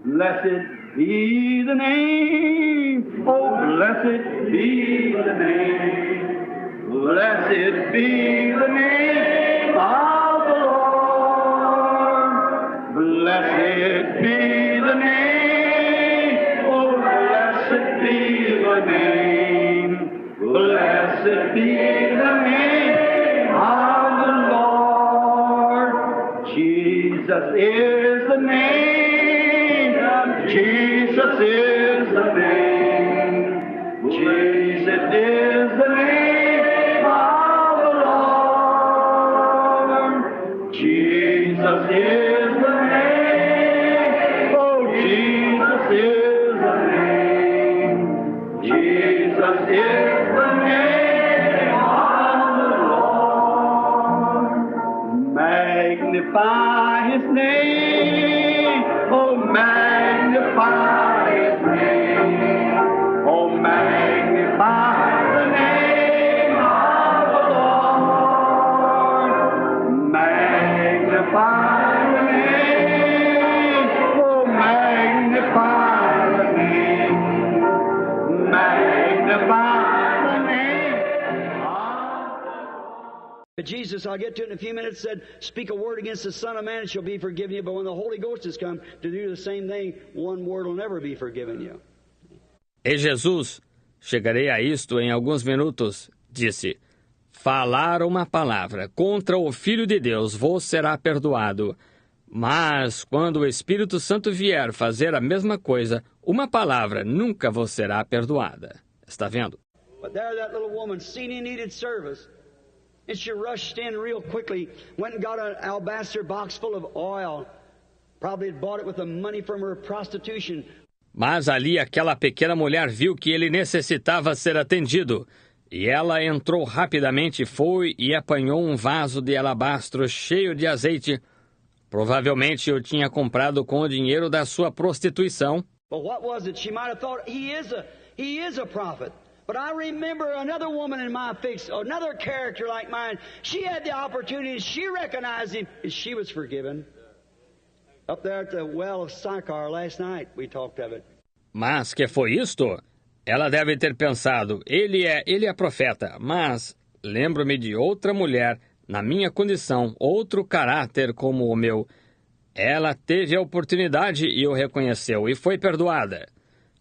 Blessed be the name, oh blessed be the name, blessed be the name of the Lord. Blessed be the name, oh blessed be the name, blessed be the name of the Lord. Jesus is the name. Jesus is the name. Jesus is the name of the Lord. Jesus is the name. Oh, Jesus is the name. Jesus is the name of the Lord. Magnify His name. Oh, magnify His name. Oh, magnify the name of the Lord. Magnify the name. Oh, magnify the name. Magnify the name of the Lord. Jesus, I'll get to it in a few minutes, said, speak a word against the Son of Man, it shall be forgiven you. But when the Holy Ghost has come to do the same thing, one word will never be forgiven you. E Jesus, chegarei a isto em alguns minutos, disse, falar uma palavra contra o Filho de Deus vos será perdoado. Mas quando o Espírito Santo vier fazer a mesma coisa, uma palavra nunca vos será perdoada. Está vendo? But there that little woman seen he needed service. And she rushed in real quickly, went and got an alabaster box full of oil. Probably had bought it with the money from her prostitution. Mas ali aquela pequena mulher viu que ele necessitava ser atendido. E ela entrou rapidamente, foi e apanhou um vaso de alabastro cheio de azeite. Provavelmente eu tinha comprado com o dinheiro da sua prostituição. But what was it? She might have thought, he is a prophet. But I remember another woman in my fix, another character like mine. She had the opportunity, she recognized him, and she was forgiven. Up there at the well of Sychar last night, we talked of it. Mas que foi isto? Ela deve ter pensado, ele é profeta, mas lembro-me de outra mulher, na minha condição, outro caráter como o meu. Ela teve a oportunidade e o reconheceu, e foi perdoada.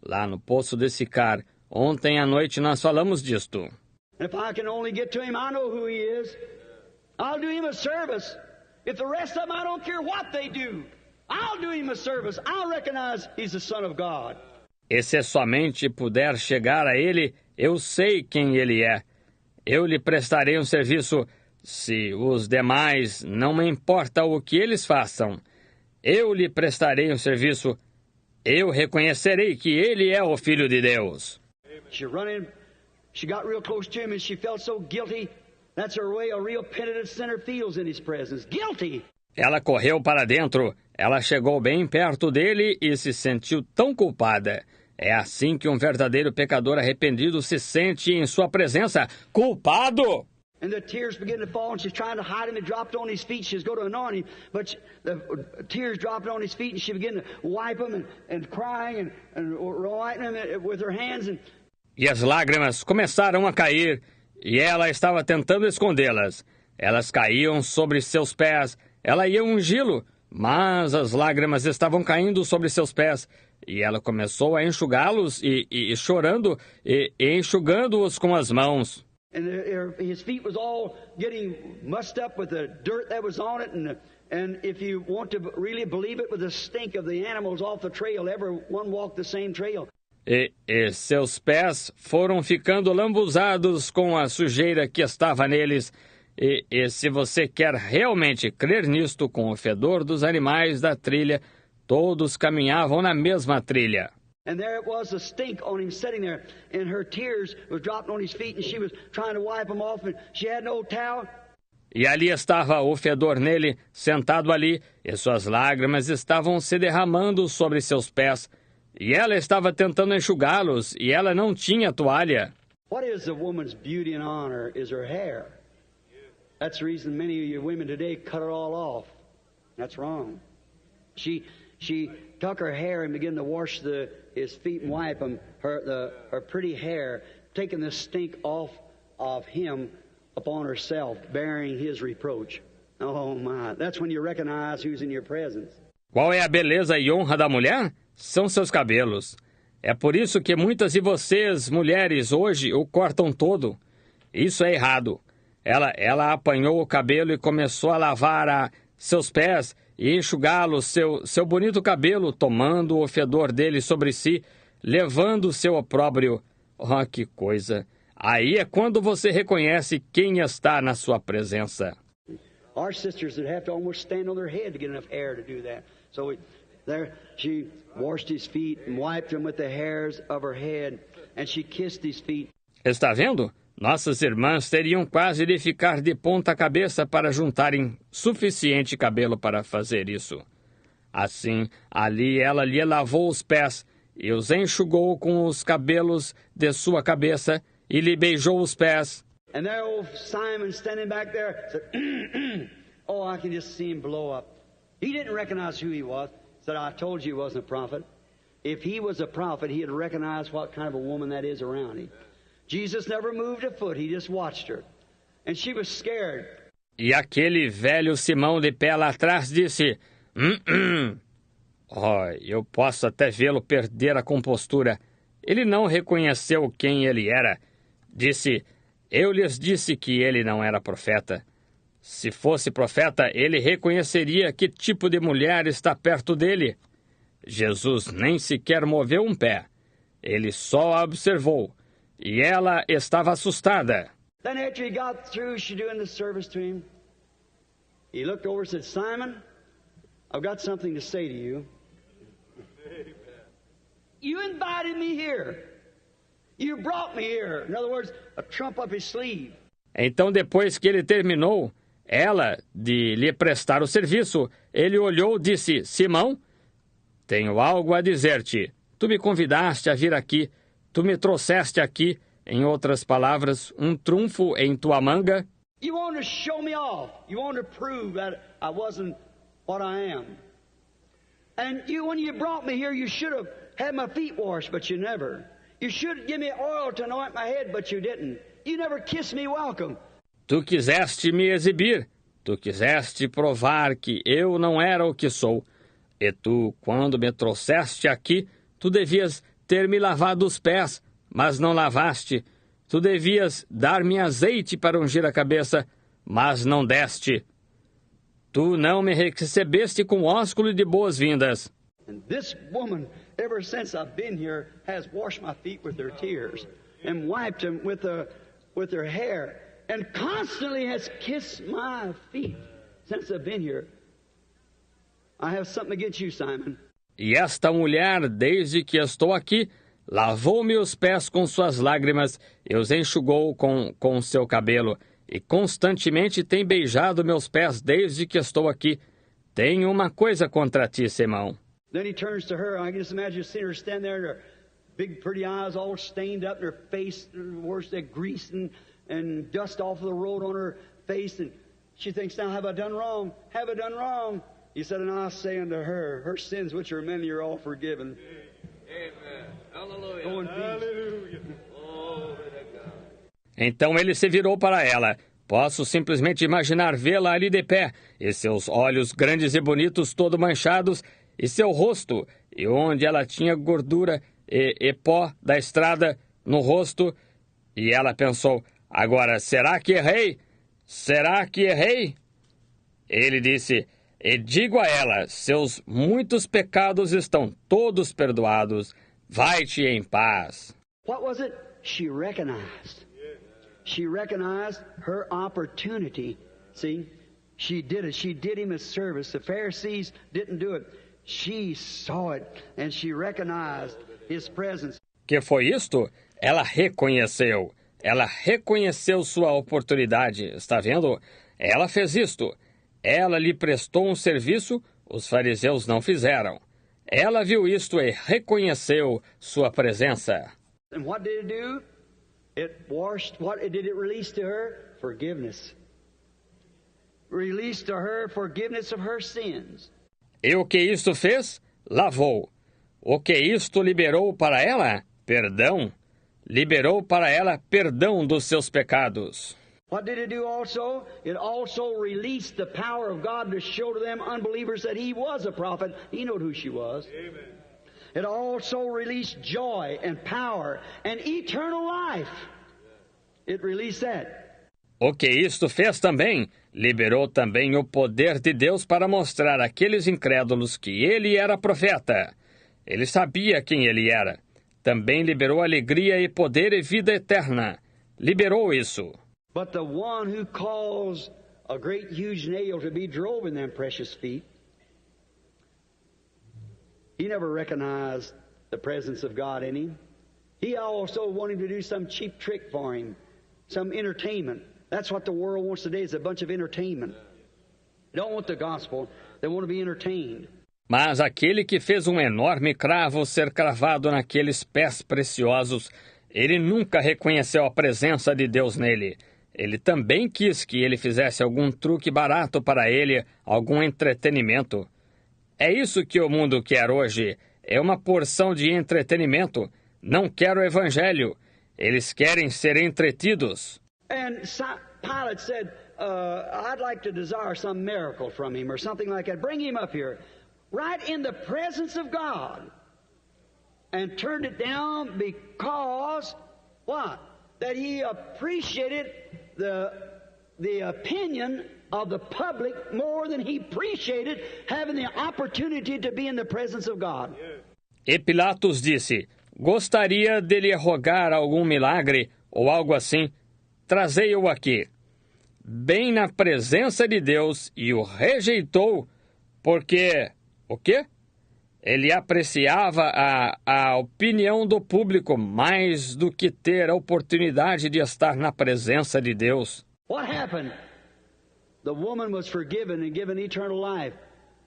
Lá no Poço de Sicar, ontem à noite nós falamos disto. If I can only get to him, I know who he is. I'll do him a service. If the rest of them, I don't care what they do. I'll do him a service. I'll recognize he's the Son of God. E se somente puder chegar a ele, eu sei quem ele é. Eu lhe prestarei um serviço. Se os demais, não me importa o que eles façam. Eu lhe prestarei um serviço. Eu reconhecerei que ele é o Filho de Deus. She run in, she got real close to him and she felt so guilty. That's her way a real penitent sinner feels in his presence. Guilty. Ela correu para dentro. Ela chegou bem perto dele e se sentiu tão culpada. É assim que um verdadeiro pecador arrependido se sente em sua presença. Culpado! And the tears begin to fall, and she's trying to hide him. He dropped on his feet. She's going to anoint him, but the tears dropped on his feet, and she began to wipe him and crying and wiping him with her hands. E as lágrimas começaram a cair, e ela estava tentando escondê-las. Elas caíam sobre seus pés. Ela ia ungí-lo, mas as lágrimas estavam caindo sobre seus pés. E ela começou a enxugá-los e chorando e enxugando-os com as mãos. And his feet was all getting mussed up with the dirt that was on it, and if you want to really believe it, with the stink of the animals off the trail, everyone walked the same trail. E seus pés foram ficando lambuzados com a sujeira que estava neles. E se você quer realmente crer nisto, com o fedor dos animais da trilha, todos caminhavam na mesma trilha. And there it was, the stink on him sitting there, and her tears was dropping on his feet, and she was trying to wipe them off, and she had no towel. E ali estava o fedor nele, sentado ali, e suas lágrimas estavam se derramando sobre seus pés. E ela estava tentando enxugá-los, e ela não tinha toalha. What is a woman's beauty and honor is her hair. That's the reason many of you women today cut it all off. That's wrong. She she took her hair and began to wash his feet and wipe them, her pretty hair, taking the stink off of him upon herself, bearing his reproach. Oh my, that's when you recognize who's in your presence. Qual é a beleza e honra da mulher? São seus cabelos. É por isso que muitas de vocês, mulheres, hoje o cortam todo. Isso é errado. Ela apanhou o cabelo e começou a lavar seus pés e enxugá-los, seu bonito cabelo, tomando o fedor dele sobre si, levando o seu opróbrio. Oh, que coisa! Aí é quando você reconhece quem está na sua presença. Our sisters would have to almost stand on their head to get enough hair to do that. So there she washed his feet and wiped them with the hairs of her head, and she kissed his feet. Está vendo? Nossas irmãs teriam quase de ficar de ponta cabeça para juntarem suficiente cabelo para fazer isso. Assim, ali ela lhe lavou os pés e os enxugou com os cabelos de sua cabeça e lhe beijou os pés. And there old Simon standing back there said, oh, I can just see him blow up. He didn't recognize who he was. Said, I told you he wasn't a prophet. If he was a prophet, he'd recognize what kind of a woman that is around him. Jesus never moved a foot. He just watched her. And she was scared. E aquele velho Simão de pé lá atrás disse, Oh, eu posso até vê-lo perder a compostura. Ele não reconheceu quem ele era. Disse, eu lhes disse que ele não era profeta. Se fosse profeta, ele reconheceria que tipo de mulher está perto dele. Jesus nem sequer moveu um pé. Ele só a observou. E ela estava assustada. Then after he got through, she doing the service to him. He looked over and said, Simon, I've got something to say to you. You invited me here. You brought me here. In other words, a trump up his sleeve. Então, depois que ele terminou, ela, de lhe prestar o serviço, ele olhou e disse, Simão, tenho algo a dizer-te. Tu me convidaste a vir aqui. Tu me trouxeste aqui, em outras palavras, trunfo em tua manga. You want to show me off. You want to prove that I wasn't what I am. And when you brought me here, you should have had my feet washed, but you never. You should give me oil to anoint my head, but you didn't. You never kissed me welcome. Tu quiseste me exibir. Tu quiseste provar que eu não era o que sou. E tu, quando me trouxeste aqui, tu devias ter me lavado os pés, mas não lavaste. Tu devias dar-me azeite para ungir a cabeça, mas não deste. Tu não me recebeste com ósculo de boas-vindas. And this woman, ever since I've been here, has washed my feet with her tears and wiped them with her hair and constantly has kissed my feet since I've been here. I have something against you, Simon. E esta mulher, desde que estou aqui, lavou-me os pés com suas lágrimas e os enxugou com seu cabelo, e constantemente tem beijado meus pés desde que estou aqui. Tenho uma coisa contra ti, Simão. Then he turns to her. I can just imagine seeing her stand there, and her big, pretty eyes all stained up, and her face, worse, that grease and dust off the road on her face. And she thinks, now, have I done wrong? Have I done wrong? He said, and I say unto her, her sins which are many are all forgiven. Amen. Hallelujah. Go in peace. Hallelujah. Glory to God. Então ele se virou para ela. Posso simplesmente imaginar vê-la ali de pé, e seus olhos grandes e bonitos todo manchados, e seu rosto, e onde ela tinha gordura e pó da estrada no rosto. E ela pensou, agora, será que errei? Será que errei? Ele disse, e digo a ela, seus muitos pecados estão todos perdoados. Vai-te em paz. What was it? She recognized. She recognized her opportunity. See, she did it. She did him a service. The Pharisees didn't do it. She saw it, and she recognized his presence. Que foi isto? Ela reconheceu. Ela reconheceu sua oportunidade. Está vendo? Ela fez isto. Ela lhe prestou um serviço, os fariseus não fizeram. Ela viu isto e reconheceu sua presença. And what did it do? It washed, what did it release to her? Forgiveness. Released to her forgiveness of her sins. E o que isto fez? lavou. O que isto liberou para ela? Perdão. Liberou para ela perdão dos seus pecados. What did it do also? It also released the power of God to show to them unbelievers that He was a prophet. He knew who she was. Amen. It also released joy and power and eternal life. It released that. O que isto fez também? Liberou também o poder de Deus para mostrar àqueles incrédulos que ele era profeta. Ele sabia quem ele era. Também liberou alegria e poder e vida eterna. Liberou isso. But the one who caused a great huge nail to be drove in them precious feet, he never recognized the presence of God in him. He also wanted to do some cheap trick for him, some entertainment. That's what the world wants today, is a bunch of entertainment. They don't want the gospel, they want to be entertained. Mas aquele que fez um enorme cravo ser cravado naqueles pés preciosos, ele nunca reconheceu a presença de Deus nele. Ele também quis que ele fizesse algum truque barato para ele, algum entretenimento. É isso que o mundo quer hoje. É uma porção de entretenimento. Não quer o evangelho. Eles querem ser entretidos. And Pilate said, I'd like to desire some miracle from him or something like that. Bring him up here. Right in the presence of God. And turned it down because, what? That he appreciated the opinion of the public more than he appreciated having the opportunity to be in the presence of God. E Pilatos disse, gostaria dele rogar algum milagre ou algo assim. Trazei-o aqui, bem na presença de Deus, e o rejeitou, porque, o quê? Ele apreciava a opinião do público mais do que ter a oportunidade de estar na presença de Deus. What happened? The woman was forgiven and given eternal life,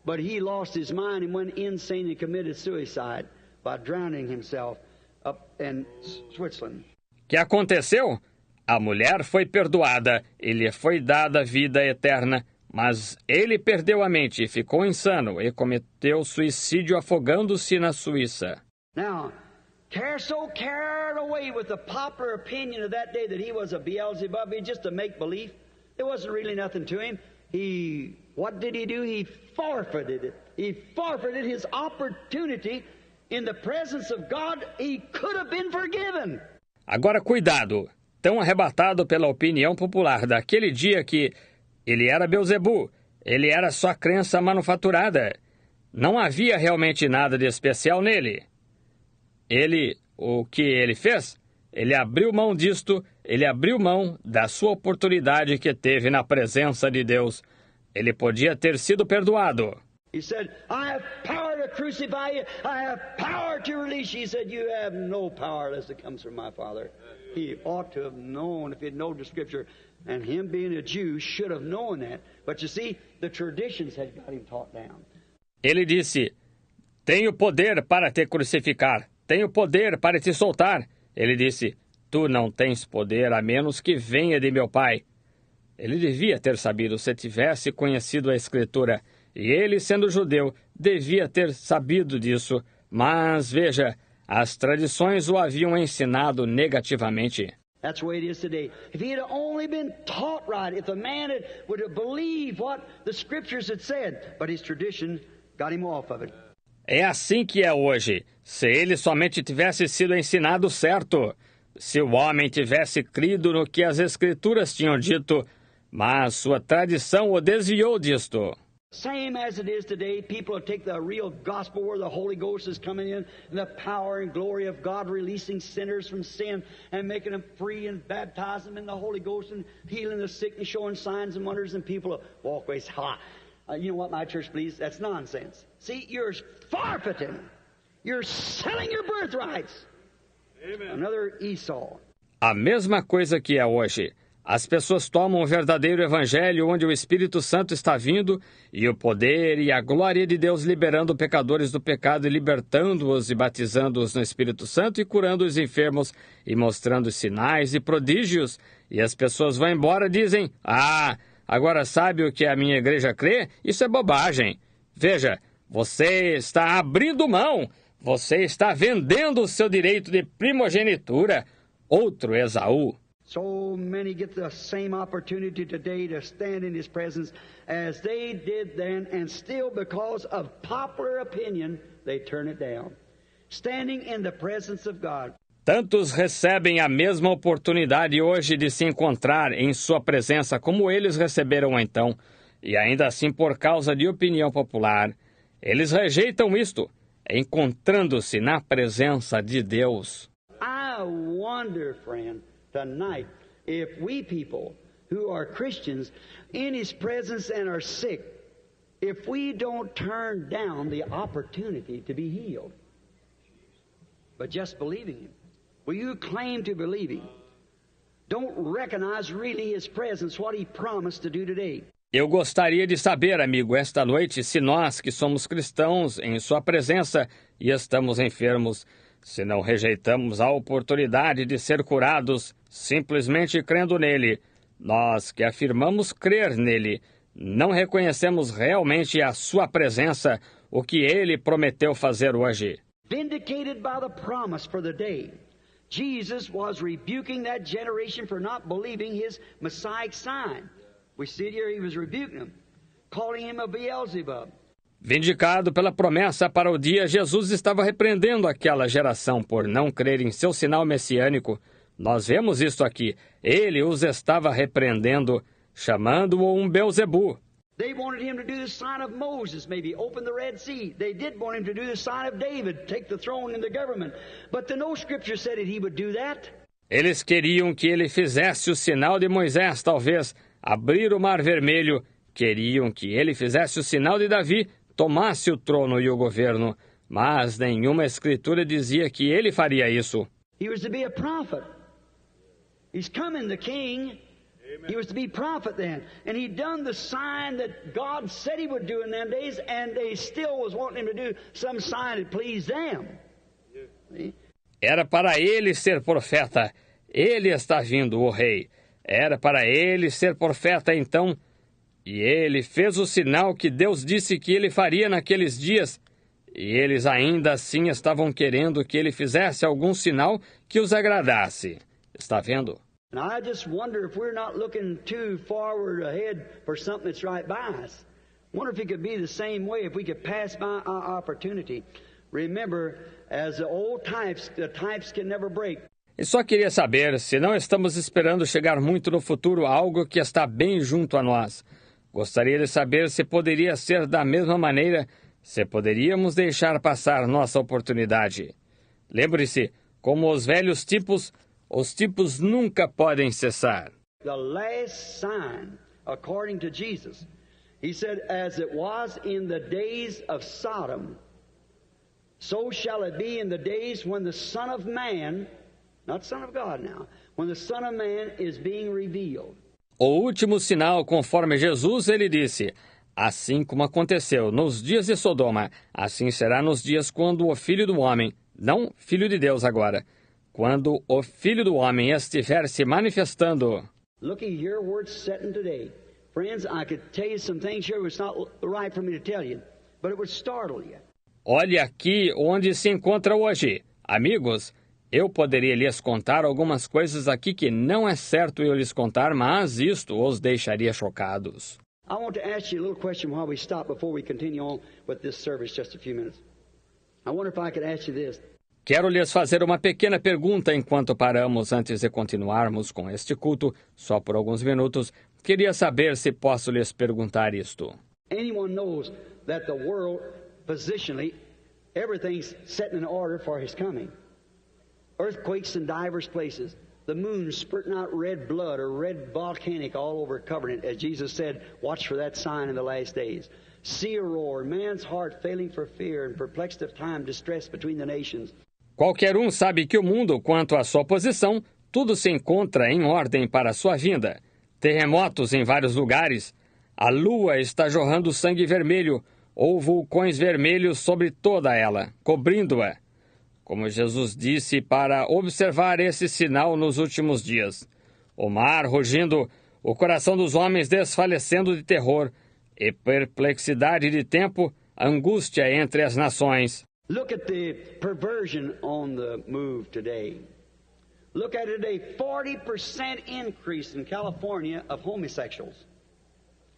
but he lost his mind and went insane and committed suicide by drowning himself up in Switzerland. O que aconteceu? A mulher foi perdoada e lhe foi dada vida eterna, mas ele perdeu a mente e ficou insano e cometeu suicídio afogando-se na Suíça. Now, so carried away with the popular opinion of that day that he was a Beelzebub, just a make-believe. There wasn't really nothing to him. What did he do? He forfeited it. He forfeited his opportunity in the presence of God. He could have been forgiven. Agora, cuidado. Tão arrebatado pela opinião popular daquele dia que ele era Beelzebu, ele era só crença manufaturada. Não havia realmente nada de especial nele. O que ele fez? Ele abriu mão disto, ele abriu mão da sua oportunidade que teve na presença de Deus. Ele podia ter sido perdoado. He said, I have power to crucify you. I have power to release you. He said, you have no power unless it comes from my Father. He ought to have known if he'd known the Scripture. And him being a Jew should have known that. But you see, the traditions had got him taught down. Ele disse, tenho poder para te crucificar. Tenho poder para te soltar. Ele disse, tu não tens poder a menos que venha de meu Pai. Ele devia ter sabido se tivesse conhecido a Escritura. E ele, sendo judeu, devia ter sabido disso. Mas, veja, as tradições o haviam ensinado negativamente. That's the way it is today. If he had only been taught right, if the man would have believed what the Scriptures had said, but his tradition got him off of it. É assim que é hoje. Se ele somente tivesse sido ensinado certo, se o homem tivesse crido no que as Escrituras tinham dito, mas sua tradição o desviou disto. Same as it is today, people will take the real gospel where the Holy Ghost is coming in and the power and glory of God releasing sinners from sin and making them free and baptizing them in the Holy Ghost and healing the sick and showing signs and wonders, and people walk away and say, you know what my church believes? That's nonsense. See, you're forfeiting. You're selling your birthrights. Amen. Another Esau. A mesma coisa que é hoje. As pessoas tomam o verdadeiro evangelho onde o Espírito Santo está vindo e o poder e a glória de Deus liberando pecadores do pecado e libertando-os e batizando-os no Espírito Santo e curando os enfermos e mostrando sinais e prodígios. E as pessoas vão embora e dizem, agora sabe o que a minha igreja crê? Isso é bobagem. Veja, Você está abrindo mão. Você está vendendo o seu direito de primogenitura. Outro Esaú. So many get the same opportunity today to stand in His presence as they did then, and still because of popular opinion, they turn it down. Standing in the presence of God. Tantos recebem a mesma oportunidade hoje de se encontrar em sua presença como eles receberam então, e ainda assim por causa de opinião popular, eles rejeitam isto, encontrando-se na presença de Deus. I wonder, friend, tonight, if we people who are Christians in His presence and are sick, if we don't turn down the opportunity to be healed, but just believing Him. Will you claim to believe Him? Don't recognize really His presence, what He promised to do today. Eu gostaria de saber, amigo, esta noite, se nós que somos cristãos em sua presença e estamos enfermos, se não rejeitamos a oportunidade de ser curados simplesmente crendo nele, nós que afirmamos crer nele, não reconhecemos realmente a sua presença, o que ele prometeu fazer hoje. Vindicated by the promise for the day, Jesus was rebuking that generation for not believing His Messiah sign. We see it here, He was rebuking them, calling him a Beelzebub. Vindicado pela promessa para o dia, Jesus estava repreendendo aquela geração por não crer em seu sinal messiânico. Nós vemos isto aqui. Ele os estava repreendendo, chamando-o um Beelzebu. They wanted him to do the sign of Moses, maybe open the Red Sea. They did want him to do the sign of David, take the throne and the government. But no scripture said that he would do that. Eles queriam que ele fizesse o sinal de Moisés, talvez, abrir o Mar Vermelho. Queriam que ele fizesse o sinal de Davi, tomasse o trono e o governo. Mas nenhuma escritura dizia que ele faria isso. He was to be a prophet. He's coming, the king. Amen. He was to be prophet then. And he'd done the sign that God said He would do in them days, and they still was wanting him to do some sign that pleased them. See? Era para ele ser profeta. Ele está vindo, o rei. Era para ele ser profeta então. E ele fez o sinal que Deus disse que ele faria naqueles dias. E eles ainda assim estavam querendo que ele fizesse algum sinal que os agradasse. Está vendo? And I just wonder if we're not looking too forward ahead for something that's right by us. Wonder if it could be the same way, if we could pass by our opportunity. Remember, as the old types, the types can never break. E só queria saber se não estamos esperando chegar muito no futuro algo que está bem junto a nós. Gostaria de saber se poderia ser da mesma maneira, se poderíamos deixar passar nossa oportunidade. Lembre-se, como os velhos tipos, os tipos nunca podem cessar. The last sign, according to Jesus, He said, as it was in the days of Sodom, so shall it be in the days when the Son of Man, not Son of God now, when the Son of Man is being revealed. O último sinal, conforme Jesus, ele disse, assim como aconteceu nos dias de Sodoma, assim será nos dias quando o Filho do Homem, não Filho de Deus agora, quando o Filho do Homem estiver se manifestando. Looking here where it's setting today. Friends, I could tell you some things here it's not right for me to tell you, but it would startle you. Olhe aqui onde se encontra hoje. Amigos, eu poderia lhes contar algumas coisas aqui que não é certo eu lhes contar, mas isto os deixaria chocados. I want to ask you a little question while we stop before we continue on with this service just a few minutes. I wonder if I could ask you this. Quero lhes fazer uma pequena pergunta enquanto paramos antes de continuarmos com este culto, só por alguns minutos. Queria saber se posso lhes perguntar isto. Anyone knows that the world, positionally, everything's set in order for His coming. Earthquakes in divers places. The moon spurting out red blood or red volcanic all over covering it. As Jesus said, watch for that sign in the last days. Sea a roar, man's heart failing for fear and perplexed of time, distress between the nations. Qualquer um sabe que o mundo, quanto à sua posição, tudo se encontra em ordem para a sua vinda. Terremotos em vários lugares. A lua está jorrando sangue vermelho, ou vulcões vermelhos sobre toda ela, cobrindo-a. Como Jesus disse, para observar esse sinal nos últimos dias. O mar rugindo, o coração dos homens desfalecendo de terror, e perplexidade de tempo, angústia entre as nações. Look at the perversion on the move today. Look at it today, 40% increase in California of homosexuals.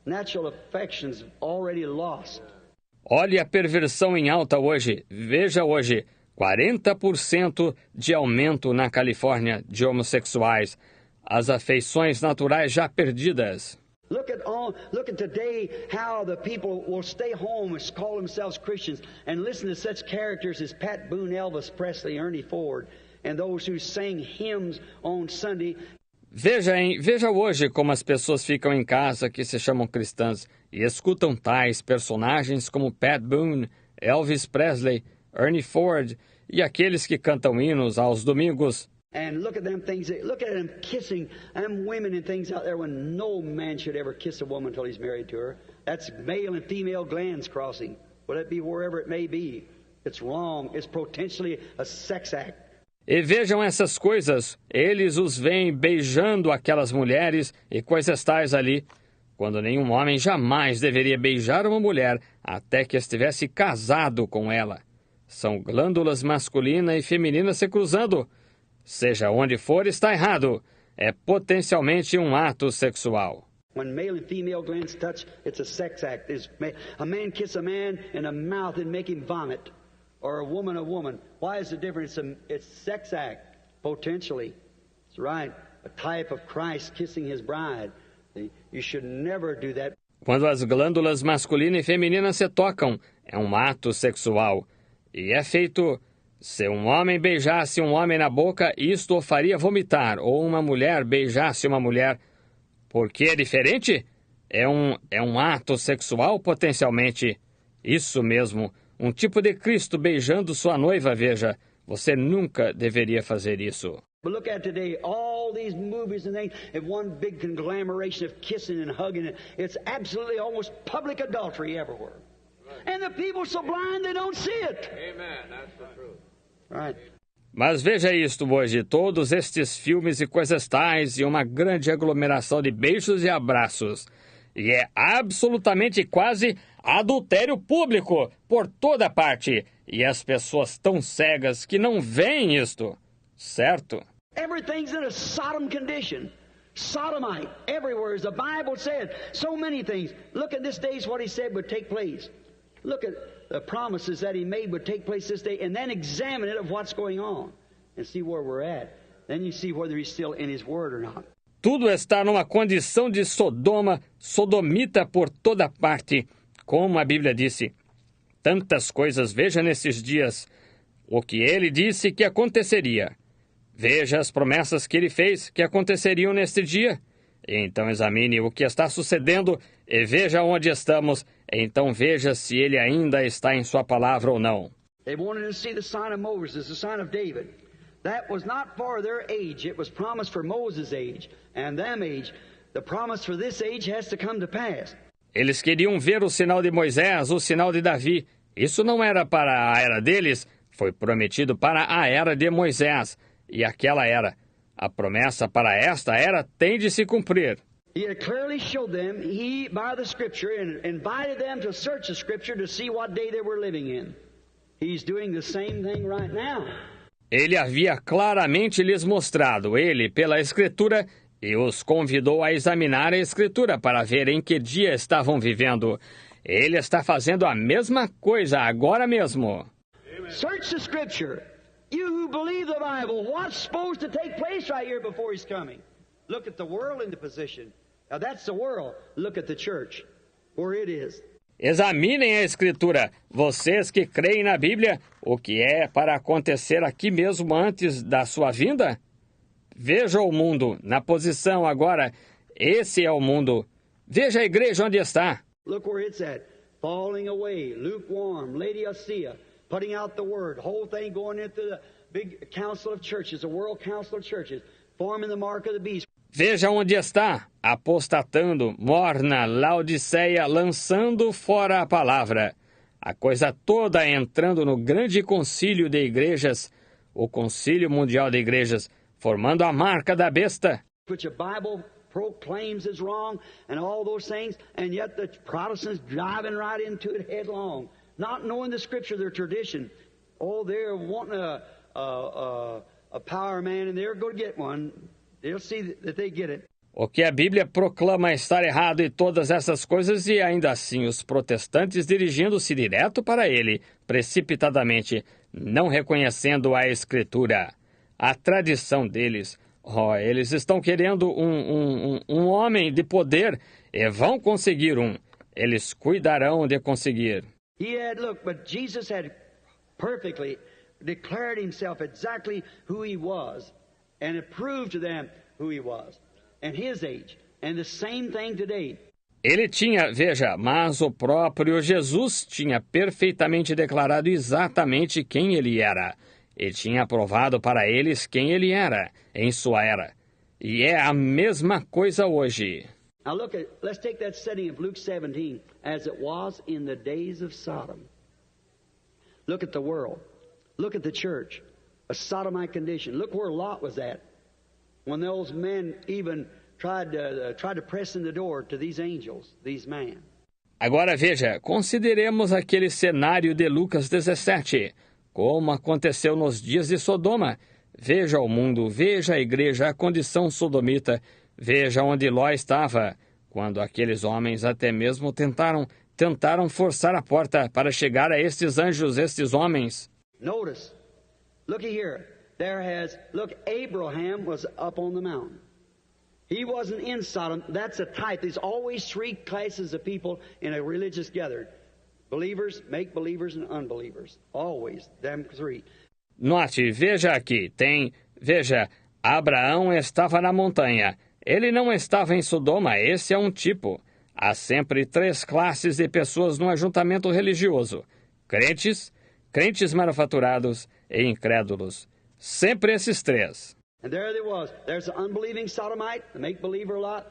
Natural affections already lost. Olhe a perversão em alta hoje. Veja hoje, 40% de aumento na Califórnia de homossexuais. As afeições naturais já perdidas. Look at today how the people will stay home and call themselves Christians and listen to such characters as Pat Boone, Elvis Presley, Ernie Ford, and those who sang hymns on Sunday. Veja hoje como as pessoas ficam em casa que se chamam cristãs e escutam tais personagens como Pat Boone, Elvis Presley, Ernie Ford e aqueles que cantam hinos aos domingos. And look at them things, look at them kissing them women and things out there when no man should ever kiss a woman until he's married to her. That's male and female glands crossing. Will it be wherever it may be? It's wrong. It's potentially a sex act. E vejam essas coisas, eles os veem beijando aquelas mulheres e coisas tais ali, quando nenhum homem jamais deveria beijar uma mulher até que estivesse casado com ela. São glândulas masculina e feminina se cruzando. Seja onde for, está errado. É potencialmente um ato sexual. When male and female glands touch, it's a sex act. A man kiss a man in the mouth and make him vomit. Or a woman. Why is the difference? It's sex act, potentially. That's right. A type of Christ kissing his bride. You should never do that. Quando as glândulas masculina e feminina se tocam, é um ato sexual. E é feito... Se um homem beijasse um homem na boca, isto o faria vomitar. Ou uma mulher beijasse uma mulher. Por que é diferente? É um ato sexual potencialmente. Isso mesmo. Um tipo de Cristo beijando sua noiva, veja. Você nunca deveria fazer isso. But look at today, all these movies and things have one big conglomeration of kissing and hugging. It's absolutely almost public adultery everywhere. And the people so blind they don't see it. Amen. That's the truth. Right. Mas veja isto hoje, todos estes filmes e coisas tais e uma grande aglomeração de beijos e abraços. E é absolutamente quase adultério público por toda parte. E as pessoas tão cegas que não veem isto, certo? Everything's in a Sodom condition. Sodomite everywhere, as the Bible said. So many things. Look at this day's what he said would take place. Look at the promises that he made would take place this day, and then examine it of what's going on and see where we're at. Then you see whether he's still in his word or not. Tudo está numa condição de Sodoma, sodomita por toda parte, como a Bíblia disse. Tantas coisas, veja nesses dias o que ele disse que aconteceria. Veja as promessas que ele fez que aconteceriam neste dia. Então examine o que está sucedendo e veja onde estamos. Então veja se ele ainda está em sua palavra ou não. They wanted to see the sign of Moses, the sign of David. That was not for their age. It was promised for Moses' age and them age. The promise for this age has to come to pass. Eles queriam ver o sinal de Moisés, o sinal de Davi. Isso não era para a era deles, foi prometido para a era de Moisés. E aquela era. A promessa para esta era tem de se cumprir. He had clearly showed them, by the Scripture, and invited them to search the Scripture to see what day they were living in. He's doing the same thing right now. Ele havia claramente lhes mostrado, ele, pela Escritura, e os convidou a examinar a Escritura para ver em que dia estavam vivendo. Ele está fazendo a mesma coisa agora mesmo. Search the Scripture. You who believe the Bible, what's supposed to take place right here before He's coming? Look at the world in the position. Now that's the world. Look at the church, where it is. Examinem a Escritura, vocês que creem na Bíblia, o que é para acontecer aqui mesmo antes da sua vinda? Veja o mundo, na posição agora. Esse é o mundo. Veja a igreja onde está. Look where it's at. Falling away, lukewarm, Laodicea, putting out the word, whole thing going into the big council of churches, the world council of churches, forming the mark of the beast. Veja onde está, apostatando, morna, Laodiceia, lançando fora a palavra. A coisa toda entrando no grande concílio de igrejas, o concílio mundial de igrejas, formando a marca da besta. Which the Bible proclaims is wrong and all those things, and yet the Protestants driving right into it headlong. not knowing the Scripture, their tradition. Oh, they're wanting a power man, and they're going to get one. They'll see that they get it. O que a Bíblia proclama estar errado e todas essas coisas, e ainda assim os protestantes dirigindo-se direto para ele, precipitadamente, não reconhecendo a Escritura, a tradição deles. Oh, eles estão querendo um homem de poder e vão conseguir um. Eles cuidarão de conseguir. But Jesus had perfectly declared himself exactly who he was, and it proved to them who he was. And his age, and the same thing today. Ele tinha, veja, mas o próprio Jesus tinha perfeitamente declarado exatamente quem ele era. E tinha provado para eles quem ele era em sua era. E é a mesma coisa hoje. Now let's take that setting of Luke 17 as it was in the days of Sodom. Look at the world. Look at the church. A sodomite condition. Look where Lot was at. When those men even tried to press in the door to these angels, these men. Agora veja, consideremos aquele cenário de Lucas 17, como aconteceu nos dias de Sodoma. Veja o mundo, veja a igreja, a condição sodomita, veja onde Ló estava, quando aqueles homens até mesmo tentaram forçar a porta para chegar a estes anjos, estes homens. Notice, looky here. Look, Abraham was up on the mountain. He wasn't in Sodom. That's a type. There's always three classes of people in a religious gathering. Believers, make-believers, and unbelievers. Always, them three. Note, veja aqui, veja, Abraão estava na montanha. Ele não estava em Sodoma, esse é um tipo. Há sempre três classes de pessoas no ajuntamento religioso. Crentes manufaturados e incrédulos. Sempre esses três. And there they was. There's the unbelieving Sodomite, the make-believer Lot,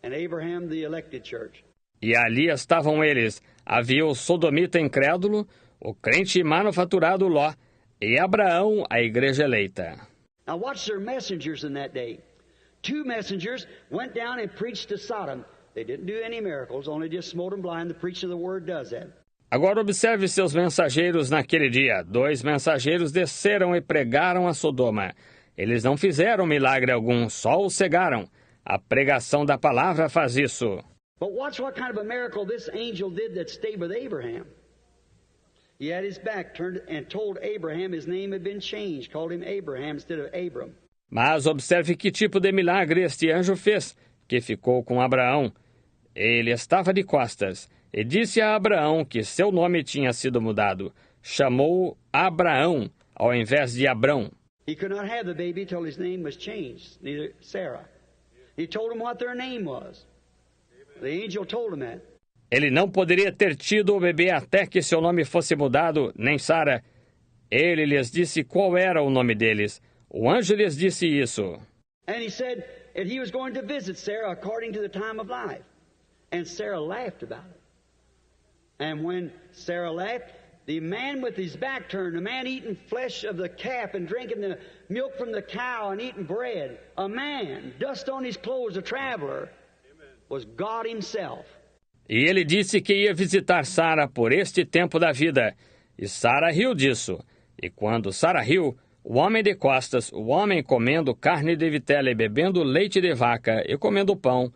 and Abraham, the elected church. E ali estavam eles. Havia o sodomita incrédulo, o crente manufaturado Ló, e Abraão, a igreja eleita. Now watch their messengers in that day. 2 messengers went down and preached to Sodom. They didn't do any miracles, only just smote them blind. The preaching of the word does that. Agora observe seus mensageiros naquele dia. 2 mensageiros desceram e pregaram a Sodoma. Eles não fizeram milagre algum, só o cegaram. A pregação da palavra faz isso. But watch what kind of a miracle this angel did that stayed with Abraham. He had his back turned and told Abraham his name had been changed, called him Abraham instead of Abram. Mas observe que tipo de milagre este anjo fez, que ficou com Abraão. Ele estava de costas e disse a Abraão que seu nome tinha sido mudado. Chamou-o Abraão ao invés de Abrão. He could not have the baby till his name was changed, neither Sarah. He told him what their name was. The angel told him that. Ele não poderia ter tido o bebê até que seu nome fosse mudado, nem Sara. Ele lhes disse qual era o nome deles. O anjo lhes disse isso. And he said that he was going to visit Sarah according to the time of life. And Sarah laughed about it. And when Sarah laughed, the man with his back turned, the man eating flesh of the calf and drinking the milk from the cow and eating bread, a man, dust on his clothes, a traveler, was God himself. E ele disse que ia visitar Sara por este tempo da vida. E Sara riu disso. E quando Sara riu, o homem de costas, o homem comendo carne de vitela e bebendo leite de vaca e comendo pão,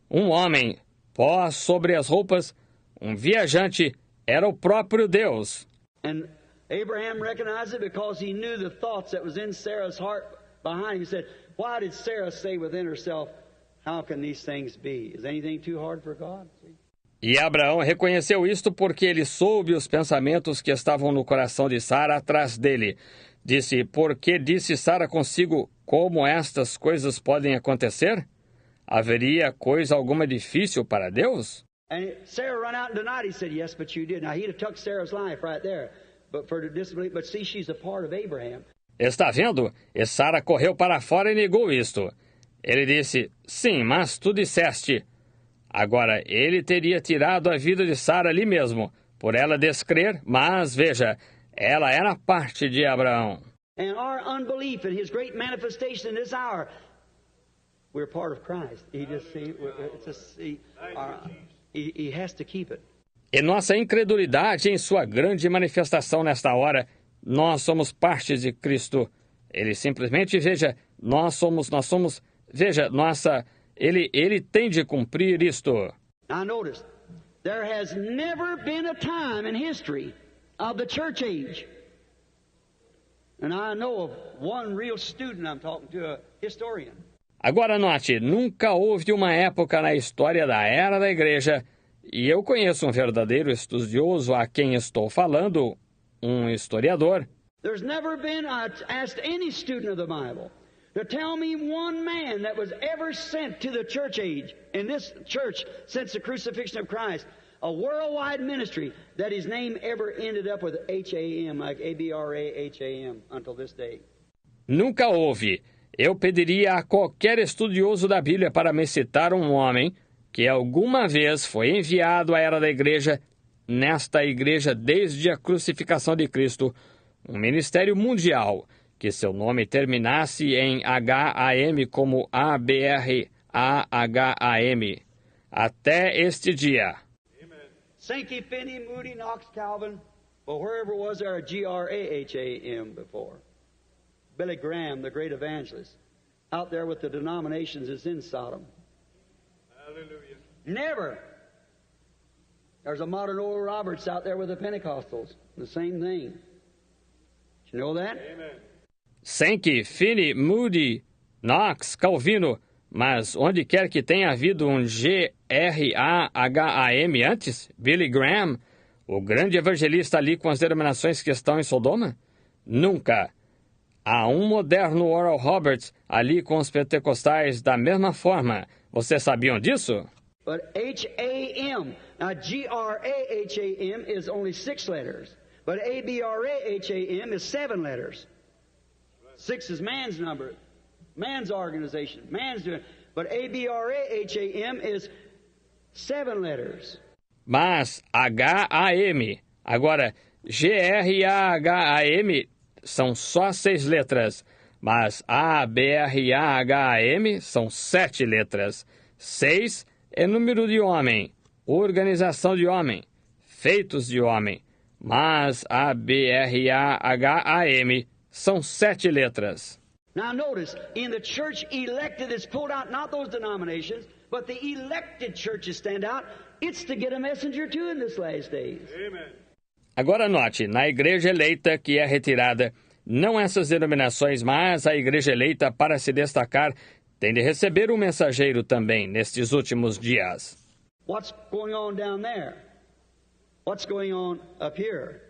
um homem, pó sobre as roupas, um viajante, era o próprio Deus. And Abraham recognized it because he knew the thoughts that was in Sarah's heart behind him. He said, why did Sarah say within herself, how can these things be? Is anything too hard for God? E Abraão reconheceu isto porque ele soube os pensamentos que estavam no coração de Sara atrás dele. Disse, por que disse Sara consigo, como estas coisas podem acontecer? Haveria coisa alguma difícil para Deus? And Sarah ran out and denied. He said, yes, but you did. Now, he'd have took Sarah's life right there. But for the disbelief, but see, she's a part of Abraham. Está vendo? E Sara correu para fora e negou isto. Ele disse, sim, mas tu disseste. Agora, ele teria tirado a vida de Sara ali mesmo, por ela descrer, mas, veja, ela era parte de Abraão. And our unbelief and his great manifestation in this hour, we're part of Christ. He just he has to keep it. E nossa incredulidade em sua grande manifestação nesta hora, nós somos parte de Cristo. Ele simplesmente, veja, ele tem de cumprir isto. Now notice, there has never been a time in history of the church age. And I know of one real student I'm talking to, a historian. Agora note, nunca houve uma época na história da era da igreja, e eu conheço um verdadeiro estudioso a quem estou falando, um historiador. There's never been, I asked any student of the Bible to tell me one man that was ever sent to the church age, in this church since the crucifixion of Christ, a worldwide ministry, that his name ever ended up with H-A-M, like A-B-R-A-H-A-M, until this day. Nunca houve. Eu pediria a qualquer estudioso da Bíblia para me citar um homem que alguma vez foi enviado à era da igreja, nesta igreja desde a crucificação de Cristo, um ministério mundial, que seu nome terminasse em H-A-M como A-B-R-A-H-A-M, até este dia. Sankey, Finney, Moody, Knox, Calvin, or wherever was there a G-R-A-H-A-M before? Billy Graham, the great evangelist, out there with the denominations is in Sodom. Hallelujah. Never. There's a modern Oral Roberts out there with the Pentecostals. The same thing. Did you know that? Amen. Sankey, Finney, Moody, Knox, Calvino, mas onde quer que tenha havido um G-R-A-H-A-M antes, Billy Graham, o grande evangelista ali com as denominações que estão em Sodoma? Nunca. Há um moderno Oral Roberts ali com os pentecostais da mesma forma. Vocês sabiam disso? But H-A-M, now G-R-A-H-A-M is only 6 letters. But A-B-R-A-H-A-M is 7 letters. 6 is man's number, man's organization, man's doing. But A-B-R-A-H-A-M is 7 letters. Mas H-A-M, agora G-R-A-H-A-M são só 6 letras, mas A-B-R-A-H-A-M são 7 letras. 6 é número de homem, organização de homem, feitos de homem, mas A-B-R-A-H-A-M são 7 letras. Now notice, in the church elected is pulled out, not those denominations, but the elected churches stand out. It's to get a messenger too in this last days. Amen. Agora note, na igreja eleita que é retirada, não essas denominações, mas a igreja eleita, para se destacar, tem de receber um mensageiro também nestes últimos dias. What's going on down there? What's going on up here?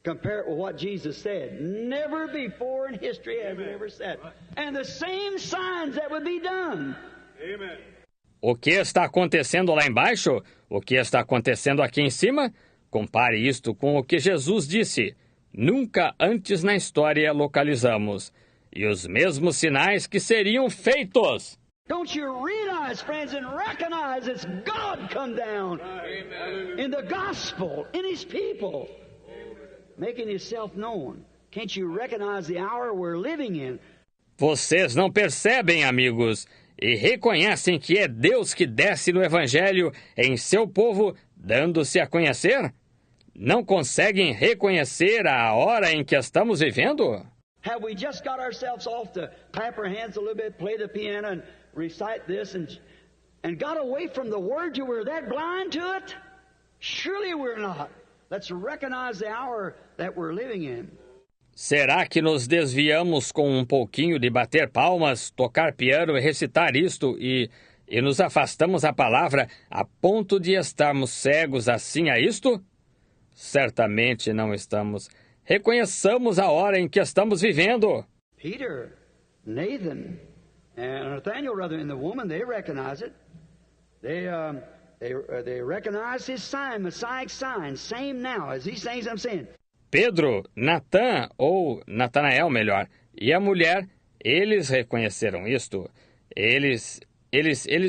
Compare it with what Jesus said. Never before in history has it ever said. And the same signs that would be done. Amen. O que está acontecendo lá embaixo? O que está acontecendo aqui em cima? Compare isto com o que Jesus disse. Nunca antes na história localizamos. E os mesmos sinais que seriam feitos. Don't you realize, friends, and recognize it's God come down Amen. in the gospel, in His people, making Himself known. Can't you recognize the hour we're living in? Vocês não percebem, amigos, e reconhecem que é Deus que desce no Evangelho em seu povo, dando-se a conhecer? Não conseguem reconhecer a hora em que estamos vivendo? Have we just got ourselves off to clap our hands a little bit, play the piano, and recite this, and got away from the Word till we're that blind to it? Surely we're not. Let's recognize the hour that we're living in. Será que nos desviamos com um pouquinho de bater palmas, tocar piano e recitar isto e nos afastamos da palavra a ponto de estarmos cegos assim a isto? Certamente não estamos. Reconheçamos a hora em que estamos vivendo. Peter, Nathan, and Nathaniel, rather, and the woman, they recognize it. They recognize his sign, Messiah sign, same now as these things I'm saying. Pedro, Natã, ou Natanael, melhor, e a mulher, eles reconheceram isto. Eles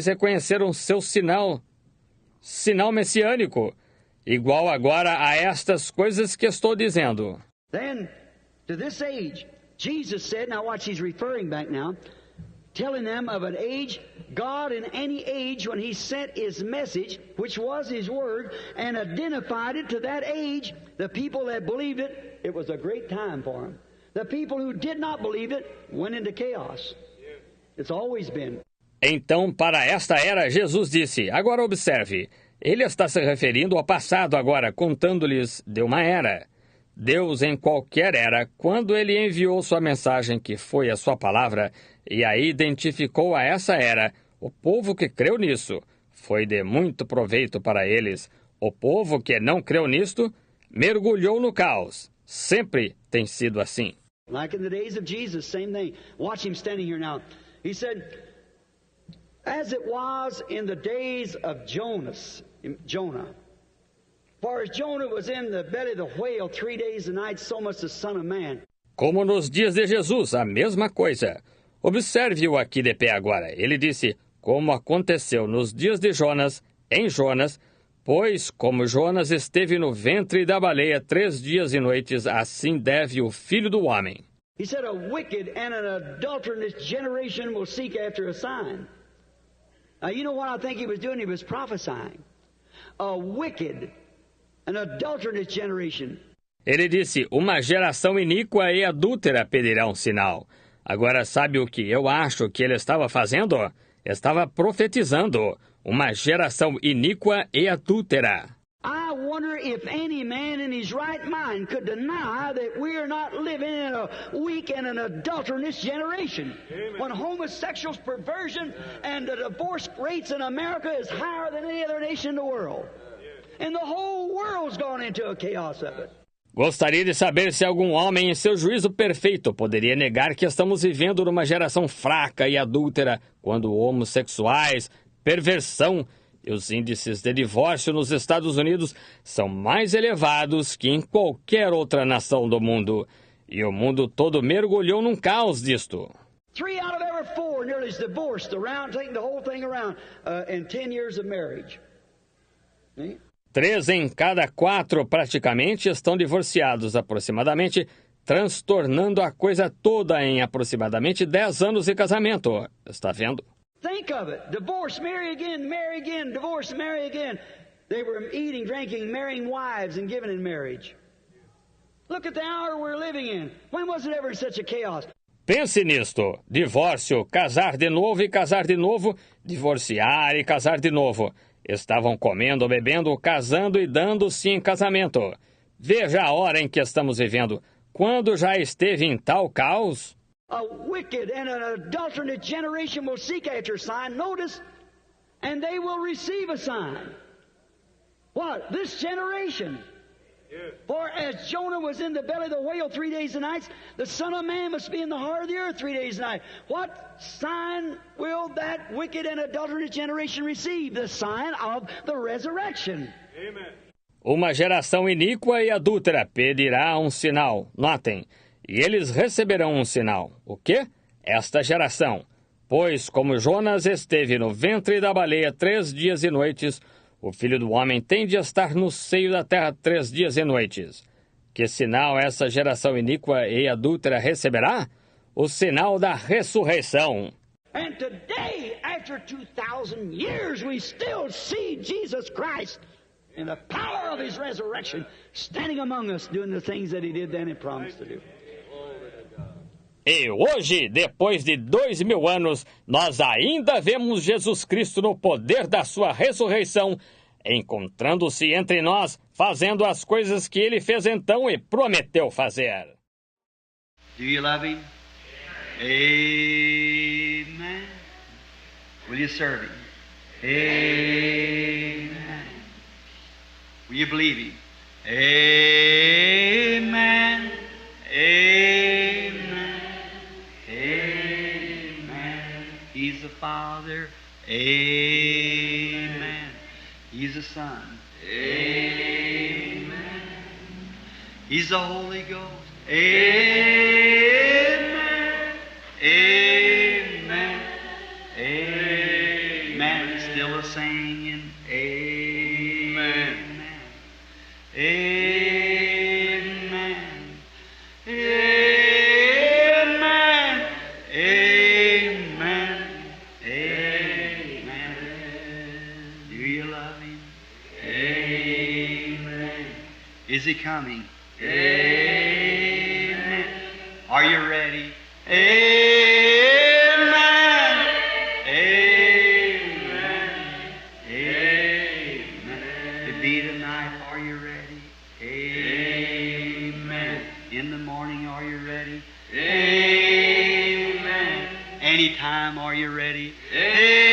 reconheceram seu sinal messiânico, igual agora a estas coisas que estou dizendo. Then, to this age, Jesus said, now watch, he's referring back now, telling them of an age, God in any age when He sent His message, which was His Word, and identified it to that age, the people that believed it, it was a great time for them. The people who did not believe it went into chaos. It's always been. Então, para esta era, Jesus disse, agora observe, ele está se referindo ao passado agora, contando-lhes de uma era. Deus, em qualquer era, quando ele enviou sua mensagem, que foi a sua palavra, e a identificou a essa era, o povo que creu nisso foi de muito proveito para eles. O povo que não creu nisto mergulhou no caos. Sempre tem sido assim. Like in the days of Jesus, same thing. Watch Him standing here now. He said, as it was in the days of Jonah. For as Jonah was in the belly of the whale 3 days and nights, so must the Son of Man. Como nos dias de Jesus, a mesma coisa. Observe-o aqui de pé agora. Ele disse, como aconteceu nos dias de Jonas, em Jonas, pois como Jonas esteve no ventre da baleia 3 dias e noites, assim deve o Filho do Homem. He said, a wicked and an adulterous generation will seek after a sign. Now, you know what I think He was doing? He was prophesying. A wicked and adulterous generation. Ele disse, uma geração iníqua e adúltera pedirá um sinal. Agora, sabe o que eu acho que ele estava fazendo? Estava profetizando. Uma geração iníqua e adúltera. I wonder if any man in his right mind could deny that we are not living in a weak and an adulterous generation. Amen. When homosexuals, perversion, and the divorce rates in America is higher than any other nation in the world. And the whole world's gone into a chaos of it. Gostaria de saber se algum homem, em seu juízo perfeito, poderia negar que estamos vivendo numa geração fraca e adúltera, quando homossexuais, perversão e os índices de divórcio nos Estados Unidos são mais elevados que em qualquer outra nação do mundo. E o mundo todo mergulhou num caos disto. 3 out of every 4 nearly is divorced around, taking the whole thing around in 10 years of marriage. See? 3 em cada 4 praticamente estão divorciados aproximadamente, transtornando a coisa toda em aproximadamente 10 anos de casamento. Está vendo? Think of it. Divorce, marry again, divorce, marry again. They were eating, drinking, marrying wives and giving in marriage. Look at the hour we're living in. When was it ever such a chaos? Pense nisto. Divórcio, casar de novo e casar de novo, divorciar e casar de novo. Estavam comendo, bebendo, casando e dando-se em casamento. Veja a hora em que estamos vivendo. Quando já esteve em tal caos? A wicked and an adulterous generation will seek after a sign, notice, and they will receive a sign. What? This generation. Yes. For as Jonah was in the belly of the whale 3 days and nights, the Son of Man must be in the heart of the earth 3 days and nights. What sign will that wicked and adulterous generation receive? The sign of the resurrection. Amen. Uma geração iníqua e adúltera pedirá um sinal. Notem, e eles receberão um sinal. O quê? Esta geração. Pois como Jonas esteve no ventre da baleia 3 dias e noites, o Filho do Homem tem de estar no seio da terra 3 dias e noites. Que sinal essa geração iníqua e adúltera receberá? O sinal da ressurreição. And today, after 2,000 years, we still see Jesus Christ in the power of His resurrection standing among us doing the things that He did then and promised to do. E hoje, depois de 2000 anos, nós ainda vemos Jesus Cristo no poder da sua ressurreição, encontrando-se entre nós, fazendo as coisas que Ele fez então e prometeu fazer. Do you love Him? Amen. Will you serve Him? Amen. Will you believe Him? Amen. Amen. Amen. He's the Father. Amen. He's the Son. Amen. He's the Holy Ghost. Amen. Amen. Amen. He's still a singing. Amen. Amen. Amen. Amen. He coming? Amen. Are you ready? Amen. Amen. Amen. To be tonight, are you ready? Amen. In the morning, are you ready? Amen. Anytime, are you ready? Amen.